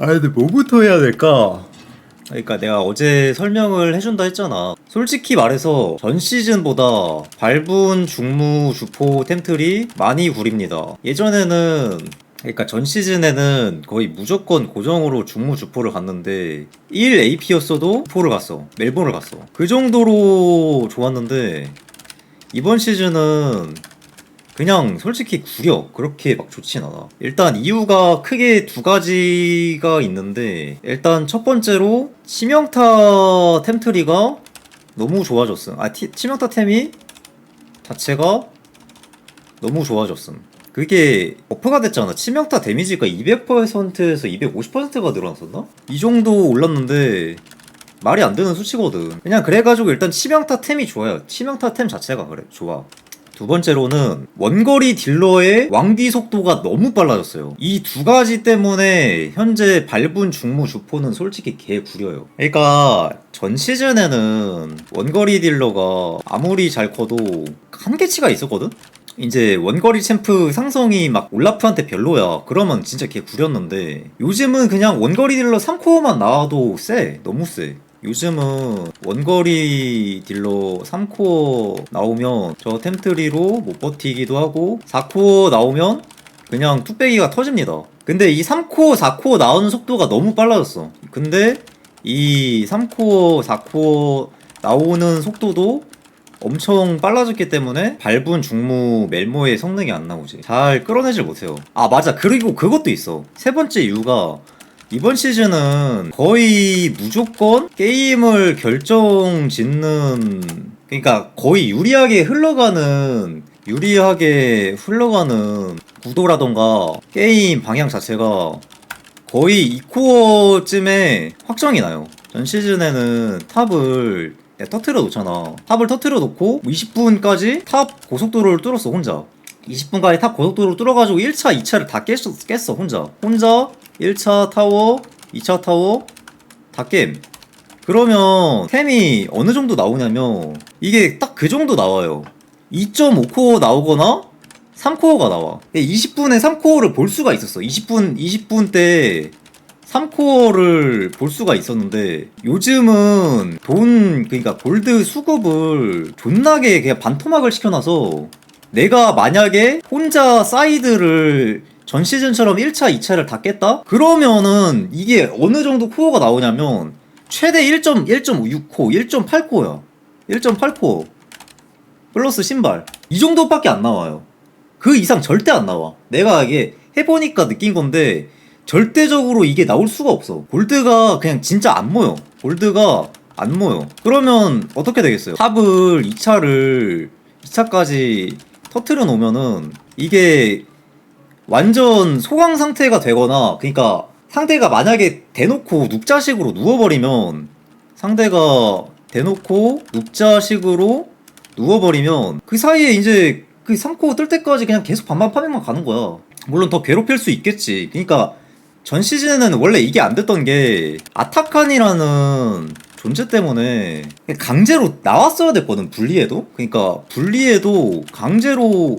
근데 뭐부터 해야 될까? 그러니까 내가 어제 설명을 해준다 했잖아. 솔직히 말해서 전 시즌보다 발분, 중무, 주포, 템틀이 많이 구립니다. 예전에는 그러니까 전 시즌에는 거의 무조건 고정으로 중무 주포를 갔는데 1 AP였어도 주포를 갔어. 멜본을 갔어. 그 정도로 좋았는데 이번 시즌은 그냥 솔직히 구려. 그렇게 막 좋진 않아. 일단 이유가 크게 두 가지가 있는데, 일단 첫 번째로 치명타 템트리가 너무 좋아졌음. 치명타 템이 자체가 너무 좋아졌음. 그게 버프가 됐잖아. 치명타 데미지가 200%에서 250%가 늘어났었나? 이 정도 올랐는데 말이 안 되는 수치거든. 그냥 그래가지고 일단 치명타 템이 좋아요. 치명타 템 자체가 그래 좋아. 두 번째로는 원거리 딜러의 왕기 속도가 너무 빨라졌어요. 이 두 가지 때문에 현재 발분, 중무, 주포는 솔직히 개 구려요. 그러니까 전 시즌에는 원거리 딜러가 아무리 잘 커도 한계치가 있었거든? 이제 원거리 챔프 상성이 막 올라프한테 별로야. 그러면 진짜 걔 구렸는데 요즘은 그냥 원거리 딜러 3코어만 나와도 세. 너무 세. 요즘은 원거리 딜러 3코어 나오면 저 템트리로 못 버티기도 하고 4코어 나오면 그냥 뚝배기가 터집니다. 근데 이 3코어, 4코어 나오는 속도가 너무 빨라졌어. 근데 이 3코어, 4코어 나오는 속도도 엄청 빨라졌기 때문에 발분, 중무, 멜모의 성능이 안 나오지. 잘 끌어내질 못해요. 아 맞아. 그리고 그것도 있어. 세 번째 이유가 이번 시즌은 거의 무조건 게임을 결정짓는, 그러니까 거의 유리하게 흘러가는 구도라던가 게임 방향 자체가 거의 2코어쯤에 확정이 나요. 전 시즌에는 탑을 터트려 놓잖아. 탑을 터트려 놓고 20분까지 탑 고속도로를 뚫었어 혼자. 20분까지 탑 고속도로를 뚫어가지고 1차, 2차를 다 깼어 혼자 1차 타워, 2차 타워 다 깸. 그러면 템이 어느 정도 나오냐면 이게 딱 그 정도 나와요. 2.5코어 나오거나 3코어가 나와. 20분에 3코어를 볼 수가 있었어. 20분 때 3코어를 볼 수가 있었는데 요즘은 그러니까 골드 수급을 존나게 그냥 반토막을 시켜놔서 내가 만약에 혼자 사이드를 전 시즌처럼 1차, 2차를 다 깼다? 그러면은 이게 어느 정도 코어가 나오냐면 최대 1.6코어, 1.8코어야. 1.8코어. 플러스 신발. 이 정도밖에 안 나와요. 그 이상 절대 안 나와. 내가 이게 해보니까 느낀 건데 절대적으로 이게 나올 수가 없어. 골드가 그냥 진짜 안 모여. 골드가 안 모여. 그러면 어떻게 되겠어요? 탑을 2차까지 터트려 놓으면은 이게 완전 소강 상태가 되거나, 그러니까 상대가 만약에 대놓고 눕자식으로 누워버리면 그 사이에 이제 그 3코어 뜰 때까지 그냥 계속 반반 파밍만 가는 거야. 물론 더 괴롭힐 수 있겠지. 그러니까 전 시즌에는 원래 이게 안 됐던 게 아타칸이라는 존재 때문에 강제로 나왔어야 됐거든. 분리해도. 그러니까 분리해도 강제로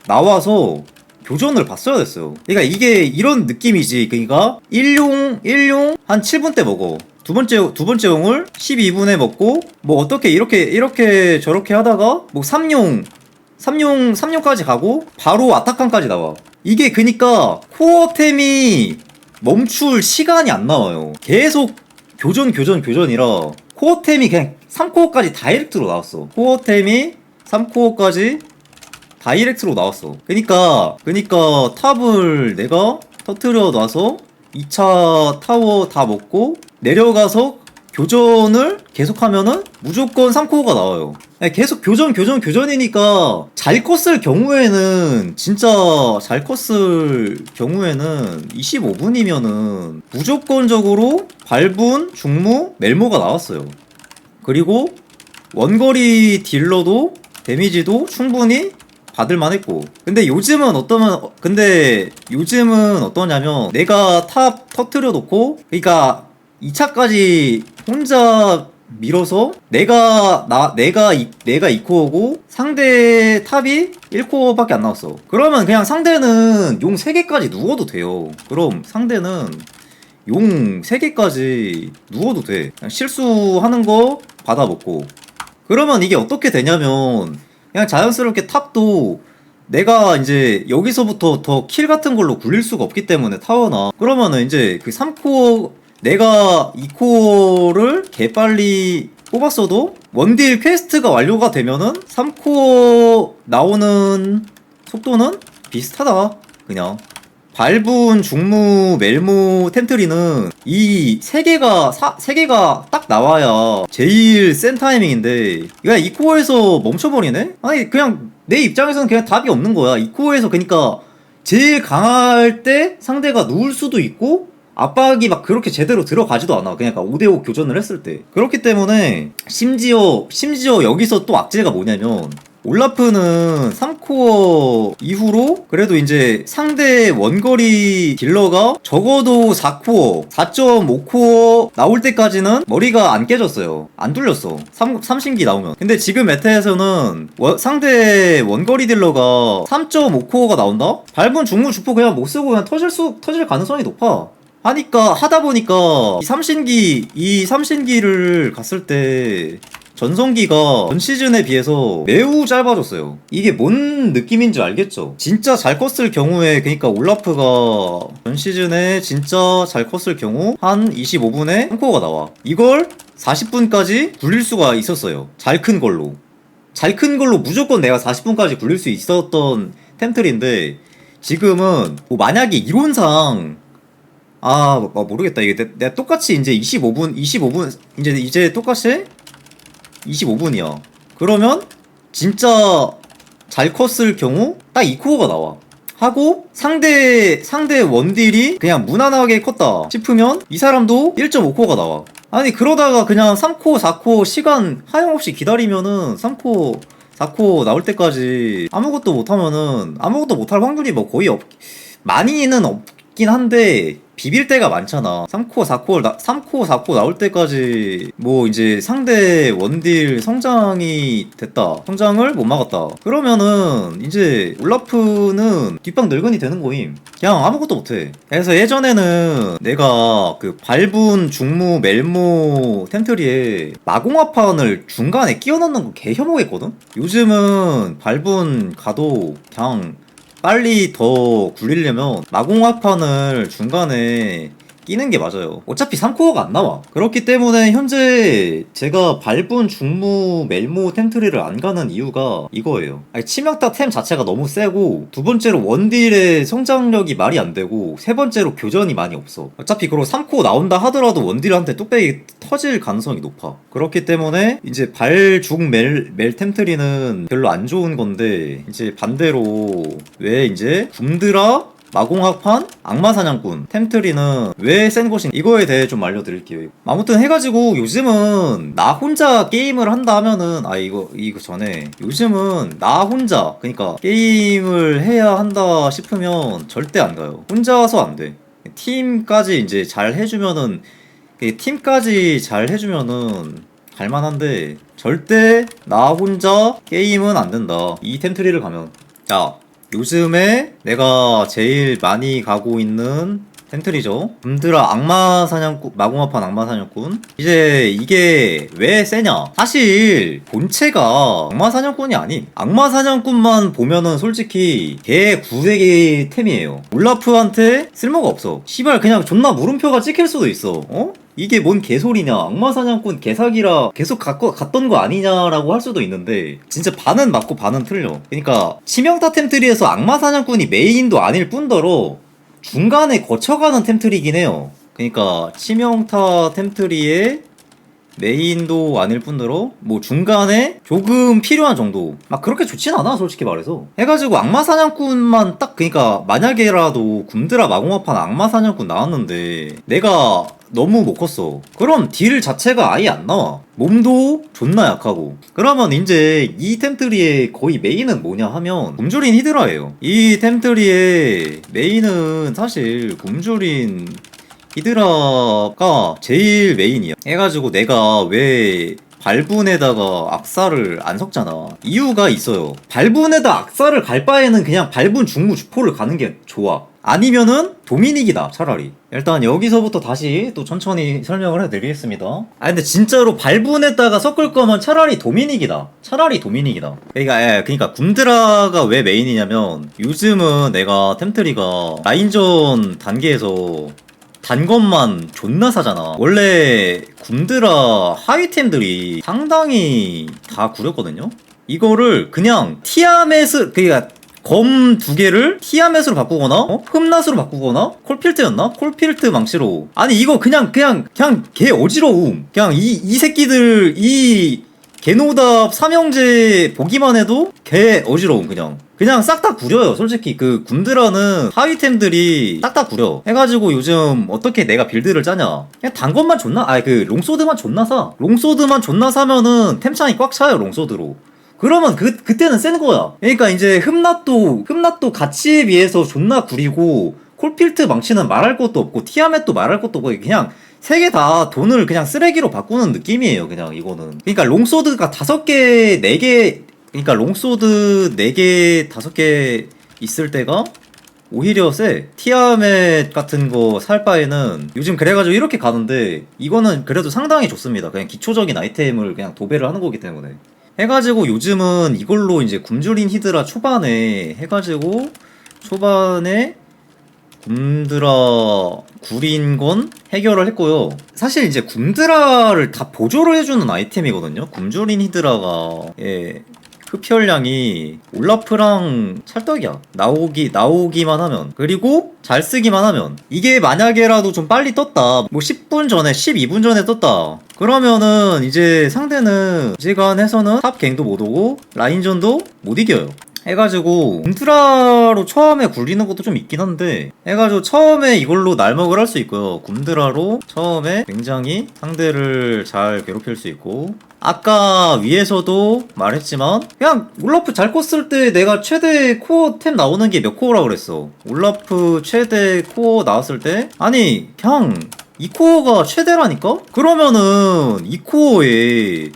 나와서 교전을 봤어야 됐어요. 그러니까 이게 이런 느낌이지. 그러니까 1용 한 7분 때 먹어. 두 번째 용을 12분에 먹고 뭐 어떻게 이렇게 저렇게 하다가 뭐 3용까지 가고 바로 아타칸까지 나와. 이게 그니까 코어템이 멈출 시간이 안 나와요. 계속 교전이라 코어템이 그냥 3코어까지 다이렉트로 나왔어. 코어템이 3코어까지 다이렉트로 나왔어. 그니까 탑을 내가 터트려 놔서 2차 타워 다 먹고 내려가서 교전을 계속하면은 무조건 3코어가 나와요. 계속 교전이니까 잘 컸을 경우에는 25분이면은 무조건적으로 발분, 중무, 멜모가 나왔어요. 그리고 원거리 딜러도 데미지도 충분히 받을만 했고. 근데 요즘은 어떠냐면 내가 탑 터트려 놓고, 그러니까 2차까지 혼자 밀어서 내가 2코어고 상대 탑이 1코어밖에 안 나왔어. 그러면 그냥 상대는 용 3개까지 누워도 돼요. 그럼 상대는 용 3개까지 누워도 돼. 그냥 실수하는 거 받아먹고. 그러면 이게 어떻게 되냐면 그냥 자연스럽게 탑도 내가 이제 여기서부터 더 킬 같은 걸로 굴릴 수가 없기 때문에 타워나 그러면은 이제 그 3코어 내가 2코어를 개빨리 뽑았어도 원딜 퀘스트가 완료가 되면은 3코어 나오는 속도는 비슷하다. 그냥 발분, 중무, 멜모, 템트리는 이 세 개가 딱 나와야 제일 센 타이밍인데 그냥 이 코어에서 멈춰버리네? 아니 그냥 내 입장에서는 그냥 답이 없는 거야. 이 코어에서 그러니까 제일 강할 때 상대가 누울 수도 있고 압박이 막 그렇게 제대로 들어가지도 않아. 그냥 5대5 교전을 했을 때. 그렇기 때문에 심지어 여기서 또 악재가 뭐냐면 올라프는 3코어 이후로 그래도 이제 상대 원거리 딜러가 적어도 4코어, 4.5코어 나올 때까지는 머리가 안 깨졌어요. 안 뚫렸어. 삼신기 나오면. 근데 지금 메타에서는 상대 원거리 딜러가 3.5코어가 나온다? 밟은 중무 주포 그냥 못 쓰고 그냥 터질 가능성이 높아. 하다 보니까 이 삼신기를 갔을 때 전성기가 전 시즌에 비해서 매우 짧아졌어요. 이게 뭔 느낌인지 알겠죠? 진짜 잘 컸을 경우에 그러니까 올라프가 전 시즌에 진짜 잘 컸을 경우 한 25분에 3코어가 나와. 이걸 40분까지 굴릴 수가 있었어요. 잘 큰 걸로 무조건 내가 40분까지 굴릴 수 있었던 템틀인데 지금은 뭐 만약에 이론상 모르겠다. 이게 내가 똑같이 이제 25분 이제 똑같이 25분이야. 그러면 진짜 잘 컸을 경우 딱 2코어가 나와. 하고 상대 원딜이 그냥 무난하게 컸다 싶으면 이 사람도 1.5코어가 나와. 아니 그러다가 그냥 3코어 4코어 시간 하염없이 기다리면은 3코어 4코어 나올 때까지 아무것도 못하면은 아무것도 못할 확률이 뭐 거의 많이는 없긴 한데 비빌 때가 많잖아. 3코어 4코어 나올 때까지 뭐 이제 상대 원딜 성장이 됐다. 성장을 못 막았다. 그러면은 이제 올라프는 뒷방 늙은이 되는 거임. 그냥 아무것도 못해. 그래서 예전에는 내가 그 발분, 중무, 멜모, 템트리에 마공화판을 중간에 끼워 넣는 거 개 혐오했거든? 요즘은 발분 가도 그냥 빨리 더 굴리려면 마공화판을 중간에 끼는 게 맞아요. 어차피 3코어가 안 나와. 그렇기 때문에 현재 제가 발분, 중무, 멜모, 템트리를 안 가는 이유가 이거예요. 아니, 치명타 템 자체가 너무 세고 두 번째로 원딜의 성장력이 말이 안 되고 세 번째로 교전이 많이 없어. 어차피 그리고 3코어 나온다 하더라도 원딜한테 뚝배기 터질 가능성이 높아. 그렇기 때문에 이제 발, 중, 멜 템트리는 별로 안 좋은 건데 이제 반대로 왜 이제 굼드라 마공학판, 악마사냥꾼, 템트리는 왜 센 것인가 이거에 대해 좀 알려드릴게요. 아무튼 해가지고 요즘은 나 혼자 게임을 한다 하면은 이거 전에 요즘은 나 혼자 그러니까 게임을 해야 한다 싶으면 절대 안 가요. 혼자서 안 돼. 팀까지 이제 잘 해주면은 갈만한데 절대 나 혼자 게임은 안 된다. 이 템트리를 가면 자 요즘에 내가 제일 많이 가고 있는 템트리죠. 굼드라 악마사냥꾼, 마공화판 악마사냥꾼. 이제 이게 왜 세냐? 사실 본체가 악마사냥꾼이 아님. 악마사냥꾼만 보면은 솔직히 개 구대기 템이에요. 올라프한테 쓸모가 없어. 시발 그냥 존나 물음표가 찍힐 수도 있어. 어? 이게 뭔 개소리냐. 악마사냥꾼 개사기라 계속 갔던 거 아니냐라고 할 수도 있는데 진짜 반은 맞고 반은 틀려. 그러니까 치명타 템트리에서 악마사냥꾼이 메인도 아닐 뿐더러 중간에 거쳐가는 템트리긴 해요. 그러니까 치명타 템트리의 메인도 아닐 뿐더러 뭐 중간에 조금 필요한 정도. 막 그렇게 좋진 않아 솔직히 말해서. 해가지고 악마사냥꾼만 딱 그러니까 만약에라도 굼드라 마공화판 악마사냥꾼 나왔는데 내가 너무 못 컸어. 그럼 딜 자체가 아예 안 나와. 몸도 존나 약하고. 그러면 이제 이 템트리의 거의 메인은 뭐냐 하면 굶주린 히드라예요. 이 템트리의 메인은 사실 굶주린 히드라가 제일 메인이야. 해가지고 내가 왜 발분에다가 악사를 안 섞잖아. 이유가 있어요. 발분에다 악사를 갈 바에는 그냥 발분 중무 주포를 가는 게 좋아. 아니면은 도미닉이다 차라리. 일단 여기서부터 다시 또 천천히 설명을 해드리겠습니다. 근데 진짜로 발분했다가 섞을 거면 차라리 도미닉이다. 차라리 도미닉이다. 그러니까 굼드라가 왜 메인이냐면 요즘은 내가 템트리가 라인전 단계에서 단 것만 존나 사잖아. 원래 굼드라 하이템들이 상당히 다 구렸거든요. 이거를 그냥 티아멧을 그니까 검 두 개를 티아멧으로 바꾸거나 흠낫으로 바꾸거나 콜필트였나? 콜필트 망치로. 아니 이거 그냥 개 어지러움. 그냥 이 새끼들 이 개노답 삼형제 보기만 해도 개 어지러움. 그냥 싹 다 구려요. 솔직히 그 굼드라는 하이템들이 싹 다 구려 해가지고 요즘 어떻게 내가 빌드를 짜냐, 그냥 단 것만 존나 그 롱소드만 존나 사. 롱소드만 존나 사면은 템창이 꽉 차요 롱소드로. 그러면 그때는 센 거야. 그러니까 이제 흠낫도 가치에 비해서 존나 구리고, 콜필트 망치는 말할 것도 없고, 티아멧도 말할 것도 없고, 그냥 세 개 다 돈을 그냥 쓰레기로 바꾸는 느낌이에요. 그냥 이거는. 그러니까 롱소드가 5개, 4개, 그러니까 롱소드 4개, 5개 있을 때가 오히려 세. 티아멧 같은 거 살 바에는 요즘 그래가지고 이렇게 가는데, 이거는 그래도 상당히 좋습니다. 그냥 기초적인 아이템을 그냥 도배를 하는 거기 때문에. 해가지고 요즘은 이걸로 이제 굶주린 히드라 초반에 해가지고 초반에 굼드라 구린 건 해결을 했고요. 사실 이제 굼드라를 다 보조를 해주는 아이템이거든요. 굶주린 히드라가 흡혈량이 올라프랑 찰떡이야. 나오기만 하면. 그리고 잘 쓰기만 하면. 이게 만약에라도 좀 빨리 떴다, 뭐 10분 전에 12분 전에 떴다, 그러면은 이제 상대는 시간에서는 탑 갱도 못 오고 라인전도 못 이겨요. 해가지고 굼드라로 처음에 굴리는 것도 좀 있긴 한데, 해가지고 처음에 이걸로 날먹을 할 수 있고요. 굼드라로 처음에 굉장히 상대를 잘 괴롭힐 수 있고, 아까 위에서도 말했지만 그냥 올라프 잘 컸을 때 내가 최대 코어 템 나오는 게 몇 코어라 그랬어. 올라프 최대 코어 나왔을 때 아니 그냥 이 코어가 최대라니까? 그러면은 이 코어에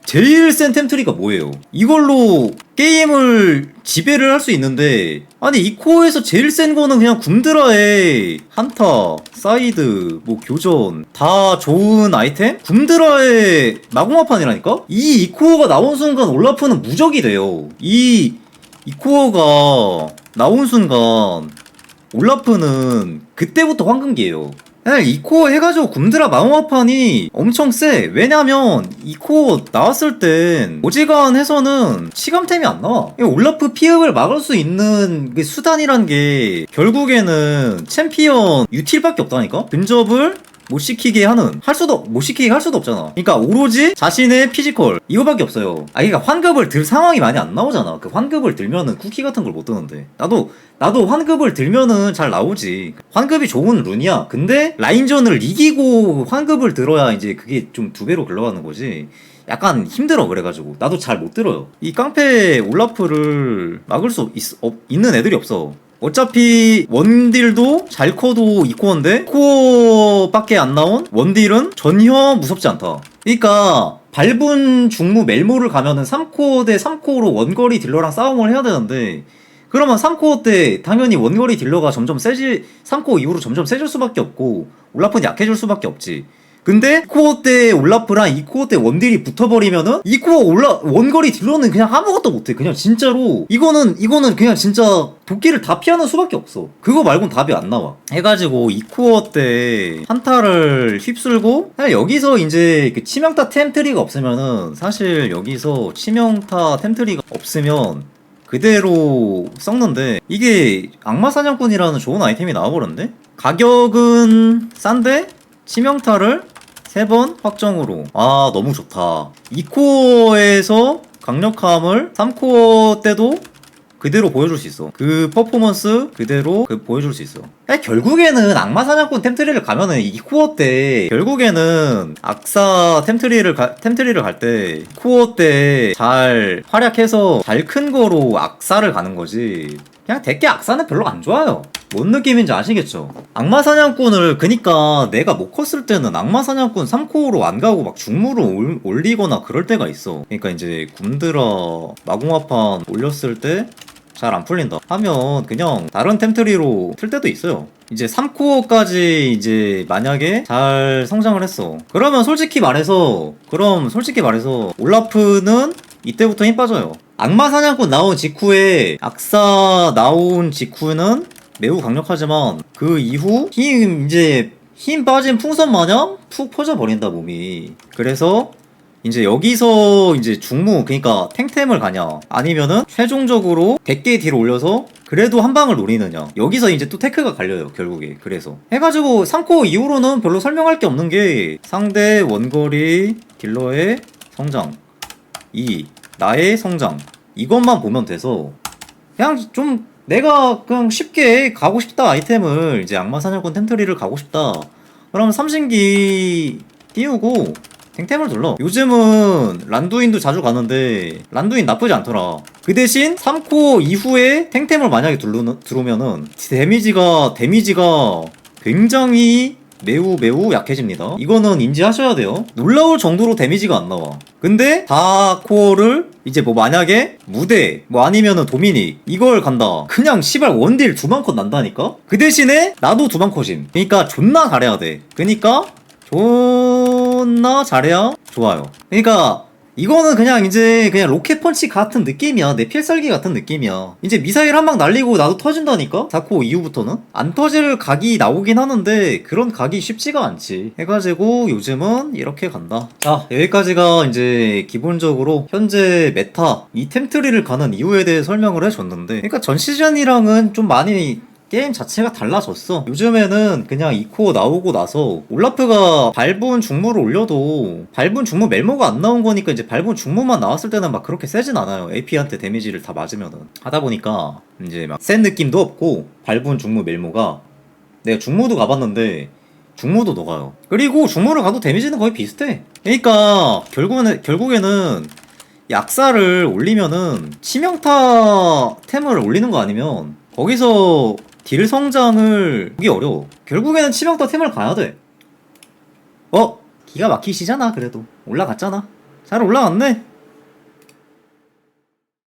제일 센 템트리가 뭐예요? 이걸로 게임을 지배를 할 수 있는데, 아니 이 코어에서 제일 센 거는 그냥 굼드라의 한타, 사이드, 뭐 교전 다 좋은 아이템? 굼드라의 마공화판이라니까? 이 코어가 나온 순간 올라프는 무적이 돼요. 이 코어가 나온 순간 올라프는 그때부터 황금기예요. 이 코어 해가지고 굼드라 마공화판이 엄청 세. 왜냐면 이 코어 나왔을 땐 오지간해서는 치감템이 안 나와. 올라프 피흡을 막을 수 있는 그 수단이란 게 결국에는 챔피언 유틸밖에 없다니까? 근접을 못 시키게 할 수도 없잖아. 그러니까 오로지 자신의 피지컬 이거밖에 없어요. 그러니까 환급을 들 상황이 많이 안 나오잖아. 그 환급을 들면은 쿠키 같은 걸 못 뜨는데, 나도 환급을 들면은 잘 나오지. 환급이 좋은 룬이야. 근데 라인전을 이기고 환급을 들어야 이제 그게 좀 2배로 굴러가는 거지. 약간 힘들어. 그래가지고 나도 잘 못 들어요. 이 깡패 올라프를 막을 수 있는 애들이 없어. 어차피 원딜도 잘 커도 2코어인데 코어밖에 안 나온 원딜은 전혀 무섭지 않다. 그러니까 발분 중무 멜모를 가면은 3코어 대 3코어로 원거리 딜러랑 싸움을 해야 되는데, 그러면 3코어 때 당연히 원거리 딜러가 점점 3코어 이후로 점점 세질 수밖에 없고 올라프는 약해질 수밖에 없지. 근데 2코어 때 올라프랑 2코어 때 원딜이 붙어버리면은 2코어 원거리 딜러는 그냥 아무것도 못해. 그냥 진짜로 이거는 그냥 진짜 도끼를 다 피하는 수밖에 없어. 그거 말곤 답이 안 나와. 해가지고 2코어 때 한타를 휩쓸고, 여기서 이제 그 치명타 템트리가 없으면은, 사실 여기서 치명타 템트리가 없으면 그대로 썩는데, 이게 악마사냥꾼이라는 좋은 아이템이 나와버렸는데, 가격은 싼데 치명타를 3번 확정으로. 너무 좋다. 2코어에서 강력함을 3코어 때도 그대로 보여줄 수 있어. 그 퍼포먼스 그대로 보여줄 수 있어. 결국에는 악마사냥꾼 템트리를 가면은 2코어 때 결국에는 악사 템트리를 갈 때 코어 때 잘 활약해서 잘 큰 거로 악사를 가는 거지. 그냥 대개 악사는 별로 안 좋아요. 뭔 느낌인지 아시겠죠? 악마사냥꾼을, 그니까 내가 못 컸을 때는 악마사냥꾼 3코어로 안 가고 막 중무로 올리거나 그럴 때가 있어. 그니까 이제 굼드라 마공화판 올렸을 때 잘 안 풀린다 하면 그냥 다른 템트리로 틀 때도 있어요. 이제 3코어까지 이제 만약에 잘 성장을 했어. 그러면 솔직히 말해서 올라프는 이때부터 힘 빠져요. 악마 사냥꾼 나온 직후에 악사 나온 직후는 매우 강력하지만 그 이후 힘 빠진 풍선 마냥 푹 퍼져 버린다 몸이. 그래서 이제 여기서 이제 중무 그러니까 탱템을 가냐 아니면은 최종적으로 100개 딜 올려서 그래도 한 방을 노리느냐 여기서 이제 또 테크가 갈려요 결국에. 그래서 해가지고 3코 이후로는 별로 설명할 게 없는 게 상대 원거리 딜러의 성장 2 나의 성장 이것만 보면 돼서 그냥 좀 내가 그냥 쉽게 가고 싶다 아이템을 이제 악마 사냥꾼 템트리를 가고 싶다 그러면 삼신기 띄우고 탱템을 둘러. 요즘은 란두인도 자주 가는데 란두인 나쁘지 않더라. 그 대신 3코 이후에 탱템을 만약에 들어오면은 데미지가 굉장히 매우 약해집니다. 이거는 인지하셔야 돼요. 놀라울 정도로 데미지가 안 나와. 근데 4코어를 이제 뭐 만약에 무대 뭐 아니면은 도미닉 이걸 간다. 그냥 시발 원딜 2만 컷 난다니까? 그 대신에 나도 2만 컷임. 그니까 존나 잘해야 돼. 그니까 존나 잘해야 좋아요. 그러니까 이거는 그냥 이제 그냥 로켓펀치 같은 느낌이야. 내 필살기 같은 느낌이야. 이제 미사일 한 방 날리고 나도 터진다니까? 4코 이후부터는? 안 터질 각이 나오긴 하는데 그런 각이 쉽지가 않지. 해가지고 요즘은 이렇게 간다. 자, 여기까지가 이제 기본적으로 현재 메타 이 템트리를 가는 이유에 대해 설명을 해줬는데 그러니까 전 시즌이랑은 좀 많이 게임 자체가 달라졌어. 요즘에는 그냥 2코어 나오고 나서 올라프가 밟은 중무를 올려도 밟은 중무 멜모가 안 나온 거니까 이제 밟은 중무만 나왔을 때는 막 그렇게 세진 않아요. AP한테 데미지를 다 맞으면은. 하다 보니까 이제 막 센 느낌도 없고 밟은 중무 멜모가 내가 중무도 가봤는데 중무도 녹아요. 그리고 중무를 가도 데미지는 거의 비슷해. 그러니까 결국에는 약사를 올리면은 치명타 템을 올리는 거 아니면 거기서 딜 성장을 보기 어려워. 결국에는 치명타 템을 가야 돼. 기가 막히시잖아. 그래도 올라갔잖아. 잘 올라갔네.